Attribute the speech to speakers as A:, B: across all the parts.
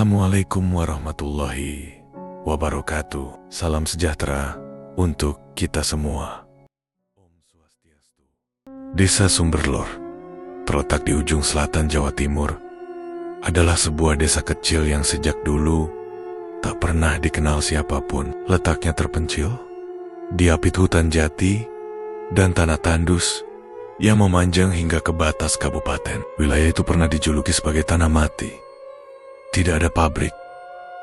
A: Assalamualaikum warahmatullahi wabarakatuh. Salam sejahtera untuk kita semua. Desa Sumberlor, terletak di ujung selatan Jawa Timur, adalah sebuah desa kecil yang sejak dulu tak pernah dikenal siapapun. Letaknya terpencil, diapit hutan jati dan tanah tandus yang memanjang hingga ke batas kabupaten. Wilayah itu pernah dijuluki sebagai tanah mati. Tidak ada pabrik,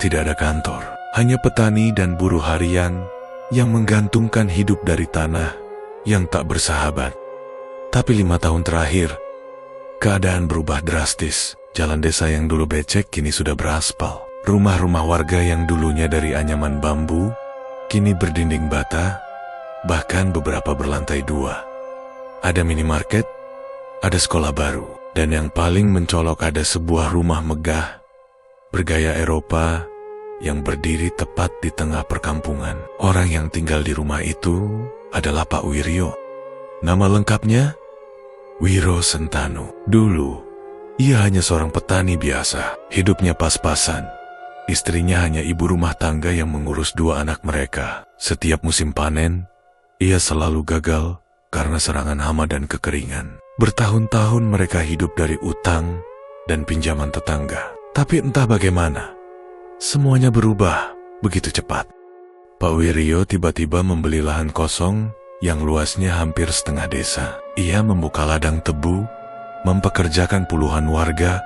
A: tidak ada kantor, hanya petani dan buruh harian yang menggantungkan hidup dari tanah yang tak bersahabat. Tapi 5 tahun terakhir, keadaan berubah drastis. Jalan desa yang dulu becek kini sudah beraspal. Rumah-rumah warga yang dulunya dari anyaman bambu, kini berdinding bata, bahkan beberapa berlantai 2. Ada minimarket, ada sekolah baru, dan yang paling mencolok ada sebuah rumah megah bergaya Eropa yang berdiri tepat di tengah perkampungan. Orang yang tinggal di rumah itu adalah Pak Wiryo. Nama lengkapnya Wiro Sentanu. Dulu, ia hanya seorang petani biasa, hidupnya pas-pasan. Istrinya hanya ibu rumah tangga yang mengurus 2 anak mereka. Setiap musim panen, ia selalu gagal karena serangan hama dan kekeringan. Bertahun-tahun mereka hidup dari utang dan pinjaman tetangga. Tapi entah bagaimana, semuanya berubah begitu cepat. Pak Wiryo tiba-tiba membeli lahan kosong yang luasnya hampir setengah desa. Ia membuka ladang tebu, mempekerjakan puluhan warga,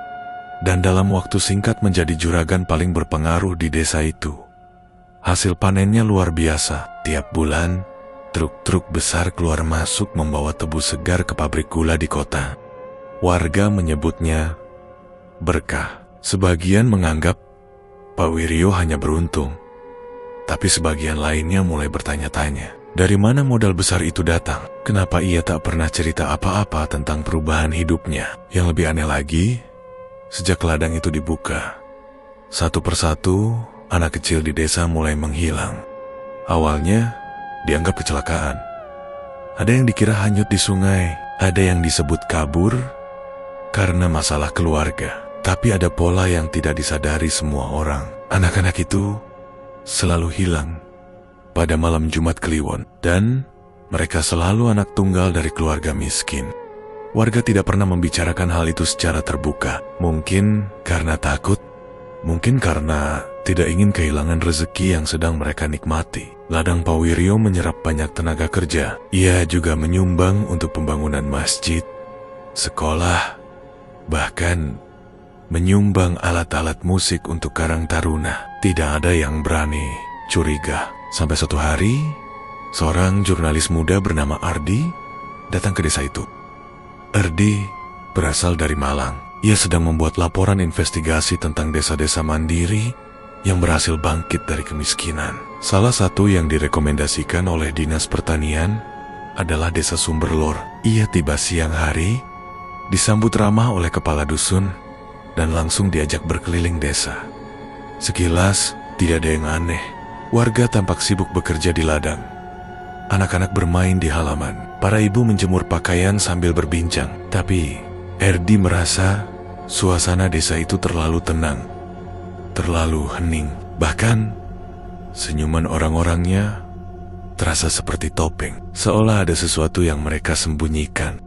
A: dan dalam waktu singkat menjadi juragan paling berpengaruh di desa itu. Hasil panennya luar biasa. Tiap bulan, truk-truk besar keluar masuk membawa tebu segar ke pabrik gula di kota. Warga menyebutnya berkah. Sebagian menganggap Pak Wiryo hanya beruntung, tapi sebagian lainnya mulai bertanya-tanya, dari mana modal besar itu datang? Kenapa ia tak pernah cerita apa-apa tentang perubahan hidupnya? Yang lebih aneh lagi, sejak ladang itu dibuka, satu persatu anak kecil di desa mulai menghilang. Awalnya dianggap kecelakaan. Ada yang dikira hanyut di sungai, ada yang disebut kabur karena masalah keluarga. Tapi ada pola yang tidak disadari semua orang. Anak-anak itu selalu hilang pada malam Jumat Kliwon, dan mereka selalu anak tunggal dari keluarga miskin. Warga tidak pernah membicarakan hal itu secara terbuka. Mungkin karena takut, mungkin karena tidak ingin kehilangan rezeki yang sedang mereka nikmati. Ladang Pak Wiryo menyerap banyak tenaga kerja. Ia juga menyumbang untuk pembangunan masjid, sekolah, bahkan menyumbang alat-alat musik untuk Karang Taruna. Tidak ada yang berani curiga. Sampai suatu hari, seorang jurnalis muda bernama Ardi datang ke desa itu. Ardi berasal dari Malang. Ia sedang membuat laporan investigasi tentang desa-desa mandiri yang berhasil bangkit dari kemiskinan. Salah satu yang direkomendasikan oleh Dinas Pertanian adalah Desa Sumberlor. Ia tiba siang hari, disambut ramah oleh kepala dusun, dan langsung diajak berkeliling desa. Sekilas, tidak ada yang aneh. Warga tampak sibuk bekerja di ladang. Anak-anak bermain di halaman. Para ibu menjemur pakaian sambil berbincang. Tapi, Erdi merasa suasana desa itu terlalu tenang, terlalu hening. Bahkan, senyuman orang-orangnya terasa seperti topeng, seolah ada sesuatu yang mereka sembunyikan.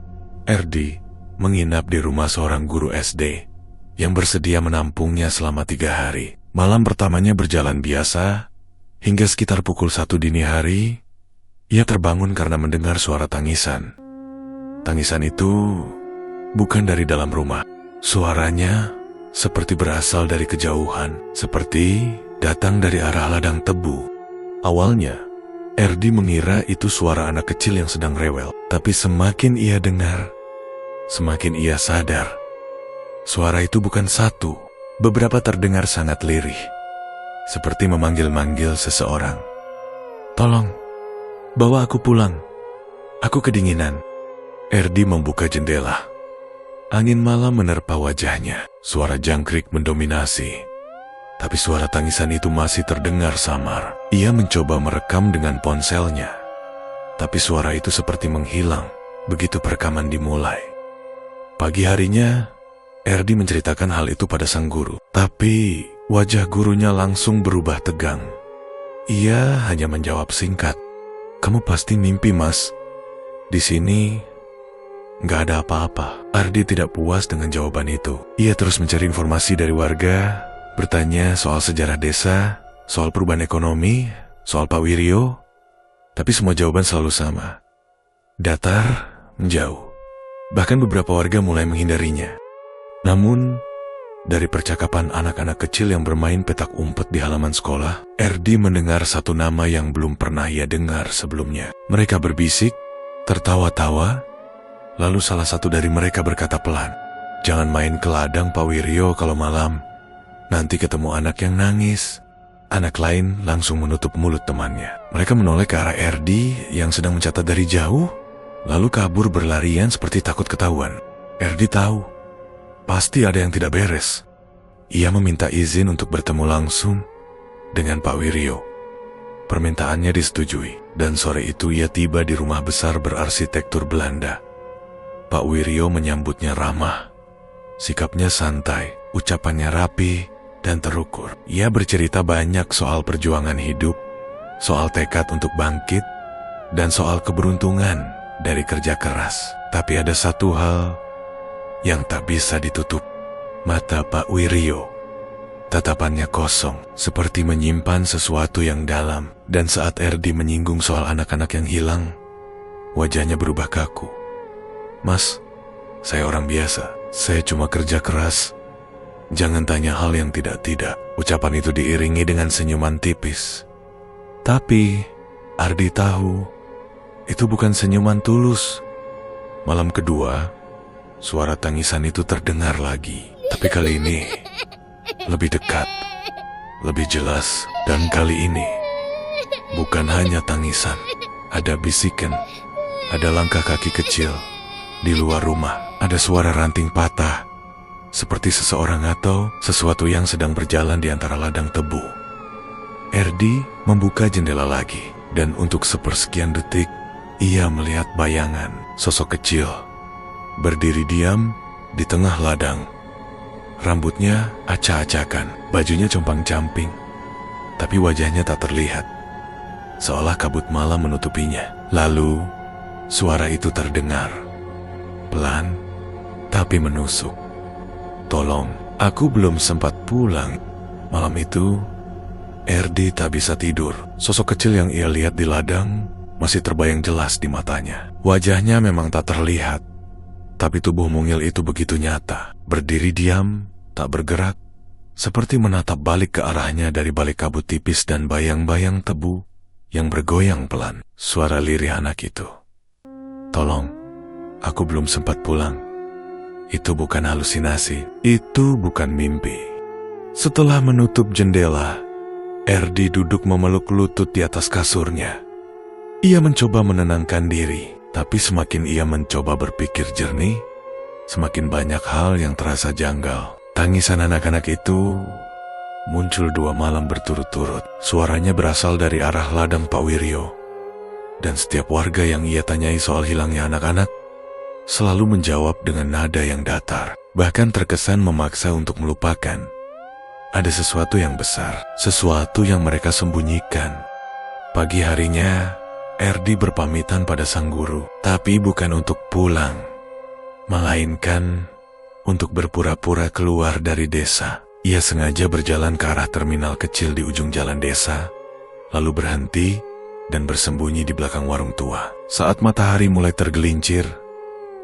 A: Erdi menginap di rumah seorang guru SD yang bersedia menampungnya selama 3 hari. Malam pertamanya berjalan biasa, hingga sekitar pukul 1 dini hari, ia terbangun karena mendengar suara tangisan. Tangisan itu bukan dari dalam rumah. Suaranya seperti berasal dari kejauhan, seperti datang dari arah ladang tebu. Awalnya, Erdi mengira itu suara anak kecil yang sedang rewel. Tapi semakin ia dengar, semakin ia sadar. Suara itu bukan satu, beberapa terdengar sangat lirih, seperti memanggil-manggil seseorang. "Tolong, bawa aku pulang. Aku kedinginan." Erdi membuka jendela. Angin malam menerpa wajahnya. Suara jangkrik mendominasi. Tapi suara tangisan itu masih terdengar samar. Ia mencoba merekam dengan ponselnya. Tapi suara itu seperti menghilang begitu perekaman dimulai. Pagi harinya, Erdi menceritakan hal itu pada sang guru. Tapi Wajah gurunya langsung berubah tegang. Ia hanya menjawab singkat, "Kamu pasti mimpi, Mas. Di sini nggak ada apa-apa." Ardi tidak puas dengan jawaban itu. Ia terus mencari informasi dari warga, bertanya soal sejarah desa, soal perubahan ekonomi, soal Pak Wiryo, tapi semua jawaban selalu sama. Datar, menjauh. Bahkan beberapa warga mulai menghindarinya. Namun, dari percakapan anak-anak kecil yang bermain petak umpet di halaman sekolah, Erdi mendengar satu nama yang belum pernah ia dengar sebelumnya. Mereka berbisik, tertawa-tawa, lalu salah satu dari mereka berkata pelan, "Jangan main ke ladang Pak Wiryo kalau malam. Nanti ketemu anak yang nangis." Anak lain langsung menutup mulut temannya. Mereka menoleh ke arah Erdi yang sedang mencatat dari jauh, lalu kabur berlarian seperti takut ketahuan. Erdi tahu, pasti ada yang tidak beres. Ia meminta izin untuk bertemu langsung dengan Pak Wiryo. Permintaannya disetujui, dan sore itu ia tiba di rumah besar berarsitektur Belanda. Pak Wiryo menyambutnya ramah. Sikapnya santai, ucapannya rapi dan terukur. Ia bercerita banyak soal perjuangan hidup, soal tekad untuk bangkit, dan soal keberuntungan dari kerja keras. Tapi ada satu hal yang tak bisa ditutup. Mata Pak Wiryo. Tatapannya kosong, seperti menyimpan sesuatu yang dalam. Dan saat Erdi menyinggung soal anak-anak yang hilang, wajahnya berubah kaku. "Mas, saya orang biasa. Saya cuma kerja keras. Jangan tanya hal yang tidak-tidak." Ucapan itu diiringi dengan senyuman tipis. Tapi Ardi tahu itu bukan senyuman tulus. Malam kedua, suara tangisan itu terdengar lagi. Tapi kali ini lebih dekat, lebih jelas. Dan kali ini bukan hanya tangisan. Ada bisikan, ada langkah kaki kecil di luar rumah. Ada suara ranting patah, seperti seseorang atau sesuatu yang sedang berjalan di antara ladang tebu. Erdi membuka jendela lagi, dan untuk sepersekian detik, ia melihat bayangan sosok kecil, berdiri diam di tengah ladang. Rambutnya acak-acakan, bajunya compang-camping, tapi wajahnya tak terlihat, seolah kabut malam menutupinya. Lalu, suara itu terdengar, pelan tapi menusuk. "Tolong, aku belum sempat pulang." Malam itu, Erdi tak bisa tidur. Sosok kecil yang ia lihat di ladang masih terbayang jelas di matanya. Wajahnya memang tak terlihat, tapi tubuh mungil itu begitu nyata. Berdiri diam, tak bergerak, seperti menatap balik ke arahnya dari balik kabut tipis dan bayang-bayang tebu yang bergoyang pelan. Suara lirih anak itu, "Tolong, aku belum sempat pulang." Itu bukan halusinasi, itu bukan mimpi. Setelah menutup jendela, Erdi duduk memeluk lutut di atas kasurnya. Ia mencoba menenangkan diri, tapi semakin ia mencoba berpikir jernih, semakin banyak hal yang terasa janggal. Tangisan anak-anak itu muncul 2 malam berturut-turut. Suaranya berasal dari arah ladang Pak Wiryo. Dan setiap warga yang ia tanyai soal hilangnya anak-anak selalu menjawab dengan nada yang datar, bahkan terkesan memaksa untuk melupakan. Ada sesuatu yang besar, sesuatu yang mereka sembunyikan. Pagi harinya, Erdi berpamitan pada sang guru, tapi bukan untuk pulang, melainkan untuk berpura-pura keluar dari desa. Ia sengaja berjalan ke arah terminal kecil di ujung jalan desa, lalu berhenti dan bersembunyi di belakang warung tua. Saat matahari mulai tergelincir,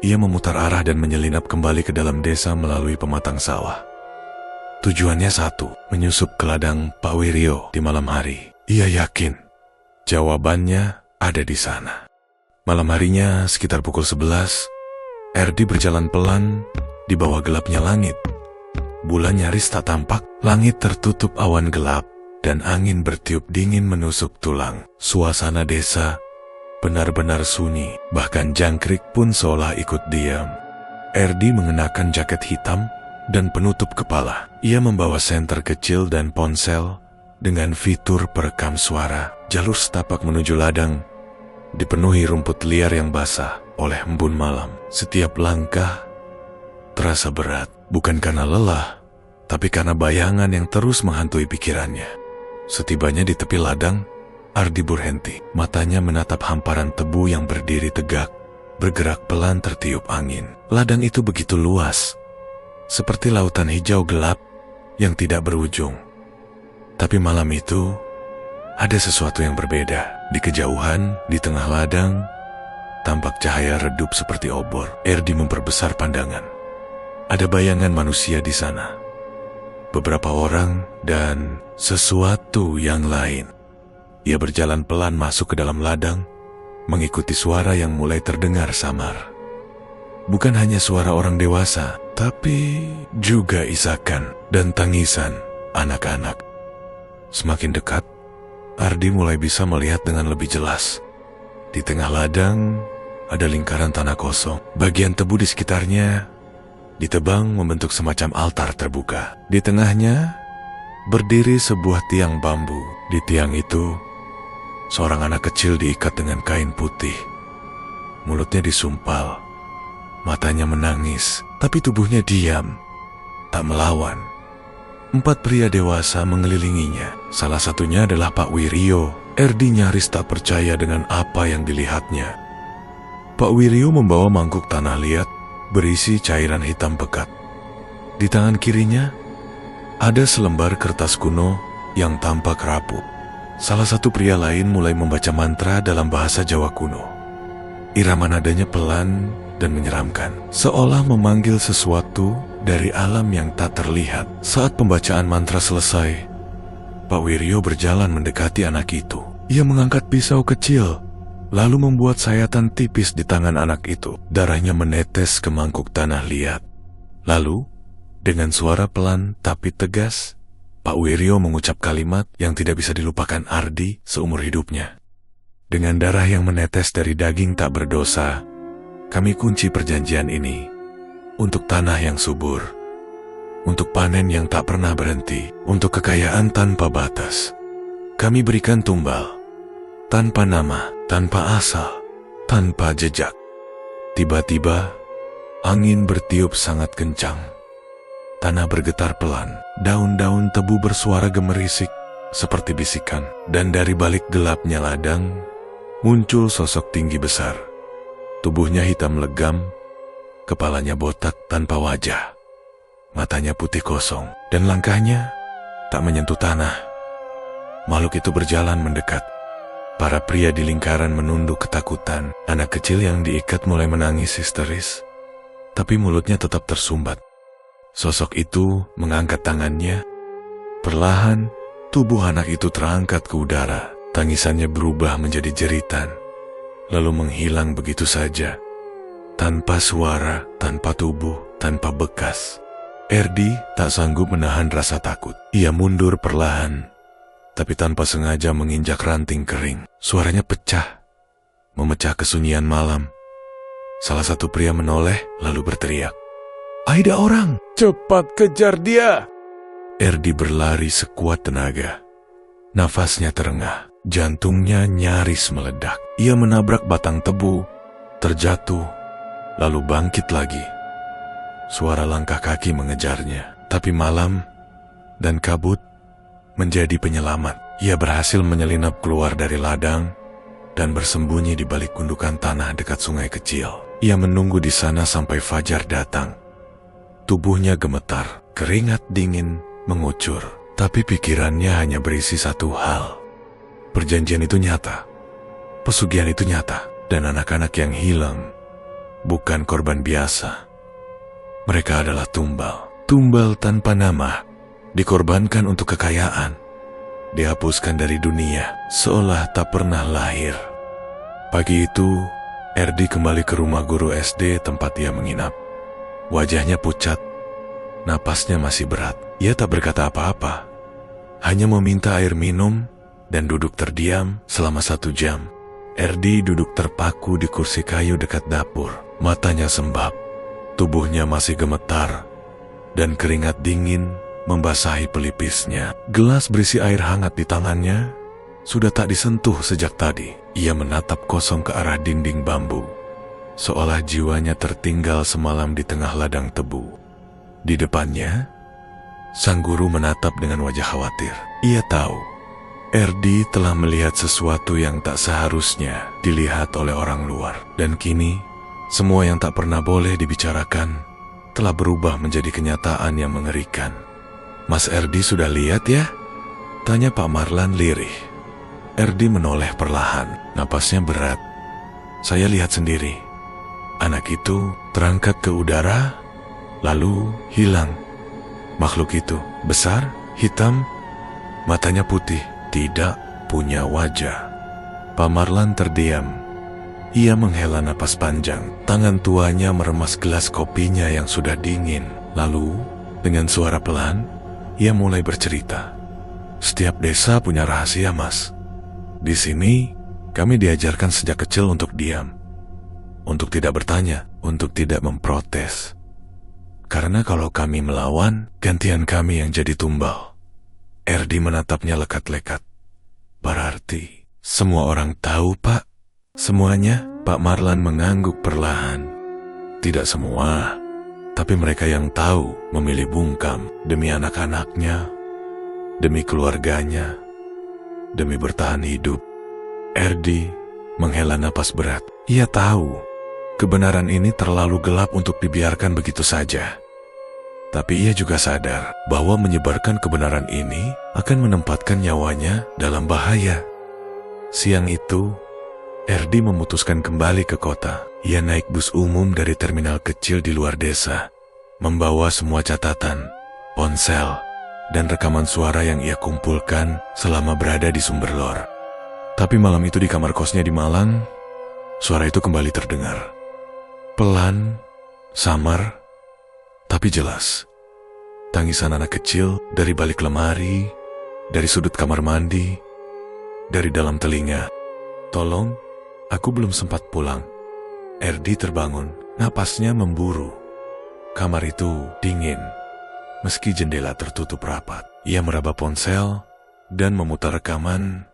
A: ia memutar arah dan menyelinap kembali ke dalam desa melalui pematang sawah. Tujuannya satu, menyusup ke ladang Pak Wiryo di malam hari. Ia yakin jawabannya ada di sana. Malam harinya sekitar pukul 11, Erdi berjalan pelan di bawah gelapnya langit. Bulan nyaris tak tampak, langit tertutup awan gelap, dan angin bertiup dingin menusuk tulang. Suasana desa benar-benar sunyi, bahkan jangkrik pun seolah ikut diam. Erdi mengenakan jaket hitam dan penutup kepala. Ia membawa senter kecil dan ponsel dengan fitur perekam suara. Jalur setapak menuju ladang dipenuhi rumput liar yang basah oleh embun malam. Setiap langkah terasa berat, bukan karena lelah, tapi karena bayangan yang terus menghantui pikirannya. Setibanya di tepi ladang, Ardi berhenti. Matanya menatap hamparan tebu yang berdiri tegak, bergerak pelan tertiup angin. Ladang itu begitu luas, seperti lautan hijau gelap yang tidak berujung. Tapi malam itu, ada sesuatu yang berbeda. Di kejauhan, di tengah ladang, tampak cahaya redup seperti obor. Erdi memperbesar pandangan. Ada bayangan manusia di sana. Beberapa orang dan sesuatu yang lain. Ia berjalan pelan masuk ke dalam ladang, mengikuti suara yang mulai terdengar samar. Bukan hanya suara orang dewasa, tapi juga isakan dan tangisan anak-anak. Semakin dekat, Ardi mulai bisa melihat dengan lebih jelas. Di tengah ladang, ada lingkaran tanah kosong. Bagian tebu di sekitarnya ditebang membentuk semacam altar terbuka. Di tengahnya berdiri sebuah tiang bambu. Di tiang itu, seorang anak kecil diikat dengan kain putih. Mulutnya disumpal, matanya menangis, tapi tubuhnya diam, tak melawan. 4 pria dewasa mengelilinginya. Salah satunya adalah Pak Wiryo. Erdi nyaris tak percaya dengan apa yang dilihatnya. Pak Wiryo membawa mangkuk tanah liat berisi cairan hitam pekat. Di tangan kirinya ada selembar kertas kuno yang tampak rapuh. Salah satu pria lain mulai membaca mantra dalam bahasa Jawa kuno. Irama nadanya pelan dan menyeramkan, seolah memanggil sesuatu dari alam yang tak terlihat. Saat pembacaan mantra selesai, Pak Wiryo berjalan mendekati anak itu. Ia mengangkat pisau kecil, lalu membuat sayatan tipis di tangan anak itu. Darahnya menetes ke mangkuk tanah liat. Lalu, dengan suara pelan tapi tegas, Pak Wiryo mengucap kalimat yang tidak bisa dilupakan Ardi seumur hidupnya. Dengan darah yang menetes dari daging tak berdosa, kami kunci perjanjian ini untuk tanah yang subur, untuk panen yang tak pernah berhenti, untuk kekayaan tanpa batas. Kami berikan tumbal, tanpa nama, tanpa asal, tanpa jejak. Tiba-tiba, angin bertiup sangat kencang. Tanah bergetar pelan, daun-daun tebu bersuara gemerisik seperti bisikan. Dan dari balik gelapnya ladang, muncul sosok tinggi besar. Tubuhnya hitam legam, kepalanya botak tanpa wajah. Matanya putih kosong, dan langkahnya tak menyentuh tanah. Makhluk itu berjalan mendekat. Para pria di lingkaran menunduk ketakutan. Anak kecil yang diikat mulai menangis histeris, tapi mulutnya tetap tersumbat. Sosok itu mengangkat tangannya. Perlahan, tubuh anak itu terangkat ke udara. Tangisannya berubah menjadi jeritan, lalu menghilang begitu saja. Tanpa suara, tanpa tubuh, tanpa bekas. Erdi tak sanggup menahan rasa takut. Ia mundur perlahan, tapi tanpa sengaja menginjak ranting kering. Suaranya pecah, memecah kesunyian malam. Salah satu pria menoleh lalu berteriak, "Ada orang! Cepat kejar dia!" Erdi berlari sekuat tenaga. Nafasnya terengah, jantungnya nyaris meledak. Ia menabrak batang tebu, terjatuh, lalu bangkit lagi. Suara langkah kaki mengejarnya, tapi malam dan kabut menjadi penyelamat. Ia berhasil menyelinap keluar dari ladang dan bersembunyi di balik gundukan tanah dekat sungai kecil. Ia menunggu di sana sampai fajar datang. Tubuhnya gemetar, keringat dingin mengucur, tapi pikirannya hanya berisi satu hal. Perjanjian itu nyata, pesugihan itu nyata, dan anak-anak yang hilang bukan korban biasa. Mereka adalah tumbal, tumbal tanpa nama, dikorbankan untuk kekayaan, dihapuskan dari dunia, seolah tak pernah lahir. Pagi itu, Erdi kembali ke rumah guru SD tempat ia menginap. Wajahnya pucat, napasnya masih berat. Ia tak berkata apa-apa, hanya meminta air minum dan duduk terdiam selama 1 jam. Erdi duduk terpaku di kursi kayu dekat dapur. Matanya sembab, tubuhnya masih gemetar, dan keringat dingin membasahi pelipisnya. Gelas berisi air hangat di tangannya sudah tak disentuh sejak tadi. Ia menatap kosong ke arah dinding bambu, seolah jiwanya tertinggal semalam di tengah ladang tebu. Di depannya, Sang guru menatap dengan wajah khawatir. Ia tahu, Erdi telah melihat sesuatu yang tak seharusnya dilihat oleh orang luar. Dan kini, semua yang tak pernah boleh dibicarakan telah berubah menjadi kenyataan yang mengerikan. Mas Erdi sudah lihat ya? Tanya Pak Marlan lirih. Erdi menoleh perlahan, napasnya berat. Saya lihat sendiri. Anak itu terangkat ke udara, lalu hilang. Makhluk itu besar, hitam, matanya putih, tidak punya wajah. Pak Marlan terdiam. Ia menghela napas panjang. Tangan tuanya meremas gelas kopinya yang sudah dingin. Lalu, dengan suara pelan, ia mulai bercerita. Setiap desa punya rahasia, Mas. Di sini, kami diajarkan sejak kecil untuk diam. Untuk tidak bertanya, untuk tidak memprotes. Karena kalau kami melawan, gantian kami yang jadi tumbal. Erdi menatapnya lekat-lekat. Berarti, semua orang tahu, Pak? Semuanya? Pak Marlan mengangguk perlahan. Tidak semua, tapi mereka yang tahu memilih bungkam demi anak-anaknya, demi keluarganya, demi bertahan hidup. Erdi menghela napas berat. Ia tahu, kebenaran ini terlalu gelap untuk dibiarkan begitu saja. Tapi ia juga sadar bahwa menyebarkan kebenaran ini akan menempatkan nyawanya dalam bahaya. Siang itu, Erdi memutuskan kembali ke kota. Ia naik bus umum dari terminal kecil di luar desa, membawa semua catatan, ponsel, dan rekaman suara yang ia kumpulkan selama berada di Sumberlor. Tapi malam itu di kamar kosnya di Malang, suara itu kembali terdengar. Pelan, samar, tapi jelas. Tangisan anak kecil dari balik lemari, dari sudut kamar mandi, dari dalam telinga. Tolong, aku belum sempat pulang. Erdi terbangun, napasnya memburu. Kamar itu dingin, meski jendela tertutup rapat. Ia meraba ponsel dan memutar rekaman.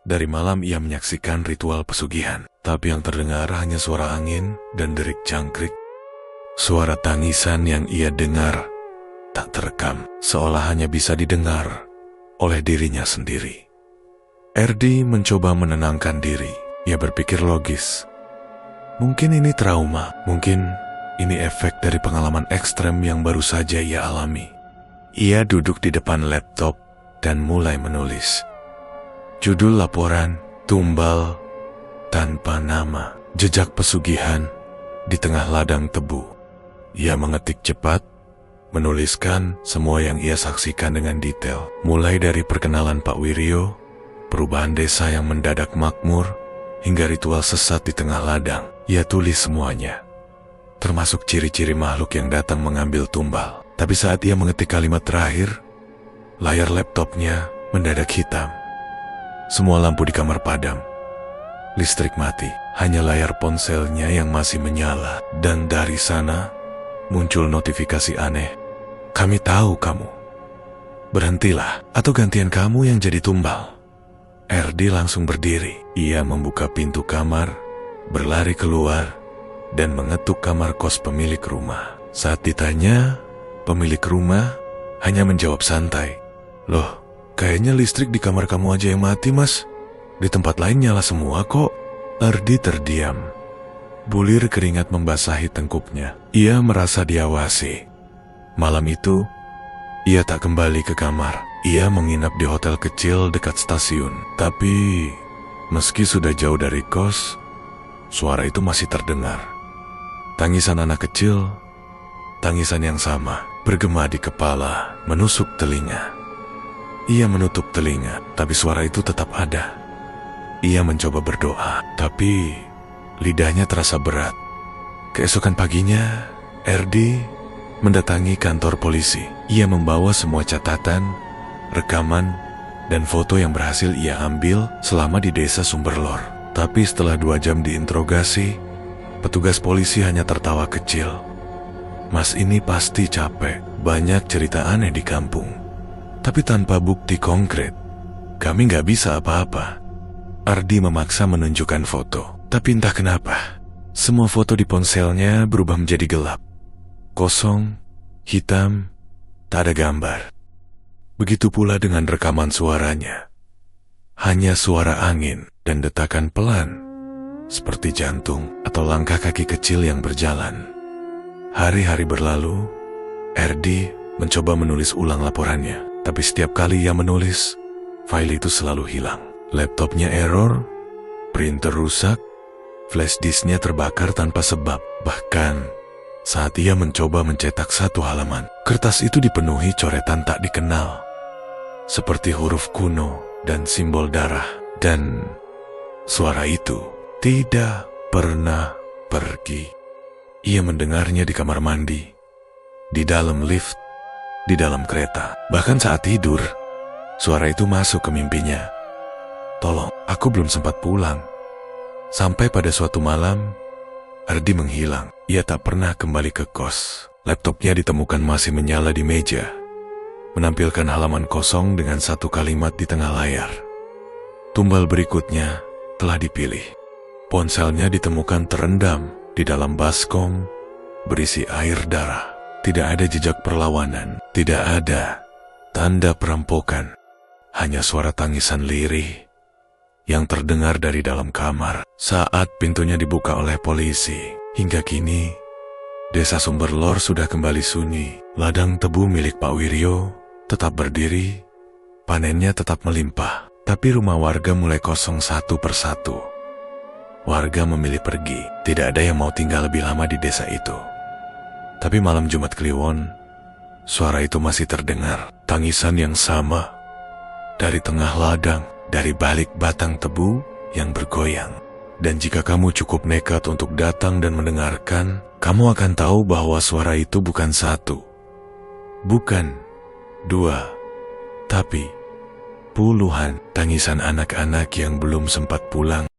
A: Dari malam ia menyaksikan ritual pesugihan, tapi yang terdengar hanya suara angin dan derik jangkrik. Suara tangisan yang ia dengar tak terekam, seolah hanya bisa didengar oleh dirinya sendiri. Erdi mencoba menenangkan diri. Ia berpikir logis. Mungkin ini trauma, mungkin ini efek dari pengalaman ekstrem yang baru saja ia alami. Ia duduk di depan laptop dan mulai menulis. Judul laporan, tumbal tanpa nama, jejak pesugihan di tengah ladang tebu. Ia mengetik cepat, menuliskan semua yang ia saksikan dengan detail. Mulai dari perkenalan Pak Wiryo, perubahan desa yang mendadak makmur, hingga ritual sesat di tengah ladang. Ia tulis semuanya, termasuk ciri-ciri makhluk yang datang mengambil tumbal. Tapi saat ia mengetik kalimat terakhir, layar laptopnya mendadak hitam. Semua lampu di kamar padam. Listrik mati, hanya layar ponselnya yang masih menyala. Dan dari sana muncul notifikasi aneh. Kami tahu kamu. Berhentilah, atau gantian kamu yang jadi tumbal. Erdi langsung berdiri. Ia membuka pintu kamar, berlari keluar, dan mengetuk kamar kos pemilik rumah. Saat ditanya, pemilik rumah hanya menjawab santai. Loh, kayaknya listrik di kamar kamu aja yang mati, Mas. Di tempat lain nyala semua kok. Erdi terdiam. Bulir keringat membasahi tengkuknya. Ia merasa diawasi. Malam itu, ia tak kembali ke kamar. Ia menginap di hotel kecil dekat stasiun. Tapi, meski sudah jauh dari kos, suara itu masih terdengar. Tangisan anak kecil, tangisan yang sama, bergema di kepala, menusuk telinga. Ia menutup telinga, tapi suara itu tetap ada. Ia mencoba berdoa, tapi lidahnya terasa berat. Keesokan paginya, Erdi mendatangi kantor polisi. Ia membawa semua catatan, rekaman, dan foto yang berhasil ia ambil selama di desa Sumberlor. Tapi setelah 2 jam diinterogasi, petugas polisi hanya tertawa kecil. Mas ini pasti capek, banyak cerita aneh di kampung. Tapi tanpa bukti konkret, kami nggak bisa apa-apa. Erdi memaksa menunjukkan foto, tapi entah kenapa, semua foto di ponselnya berubah menjadi gelap. Kosong, hitam, tak ada gambar. Begitu pula dengan rekaman suaranya. Hanya suara angin dan detakan pelan, seperti jantung atau langkah kaki kecil yang berjalan. Hari-hari berlalu, Erdi mencoba menulis ulang laporannya. Tapi setiap kali ia menulis, file itu selalu hilang. Laptopnya error, printer rusak, flash disknya terbakar tanpa sebab. Bahkan, saat ia mencoba mencetak satu halaman, kertas itu dipenuhi coretan tak dikenal, seperti huruf kuno dan simbol darah. Dan suara itu tidak pernah pergi. Ia mendengarnya di kamar mandi, di dalam lift, di dalam kereta. Bahkan saat tidur, suara itu masuk ke mimpinya. Tolong, aku belum sempat pulang. Sampai pada suatu malam, Erdi menghilang. Ia tak pernah kembali ke kos. Laptopnya ditemukan masih menyala di meja, menampilkan halaman kosong dengan satu kalimat di tengah layar. Tumbal berikutnya telah dipilih. Ponselnya ditemukan terendam di dalam baskom berisi air darah. Tidak ada jejak perlawanan, tidak ada tanda perampokan. Hanya suara tangisan lirih yang terdengar dari dalam kamar saat pintunya dibuka oleh polisi. Hingga kini, Desa Sumberlor sudah kembali sunyi. Ladang tebu milik Pak Wiryo tetap berdiri, panennya tetap melimpah. Tapi rumah warga mulai kosong satu persatu. Warga memilih pergi, tidak ada yang mau tinggal lebih lama di desa itu. Tapi malam Jumat Kliwon, suara itu masih terdengar. Tangisan yang sama, dari tengah ladang, dari balik batang tebu yang bergoyang. Dan jika kamu cukup nekat untuk datang dan mendengarkan, kamu akan tahu bahwa suara itu bukan satu, bukan dua, tapi puluhan tangisan anak-anak yang belum sempat pulang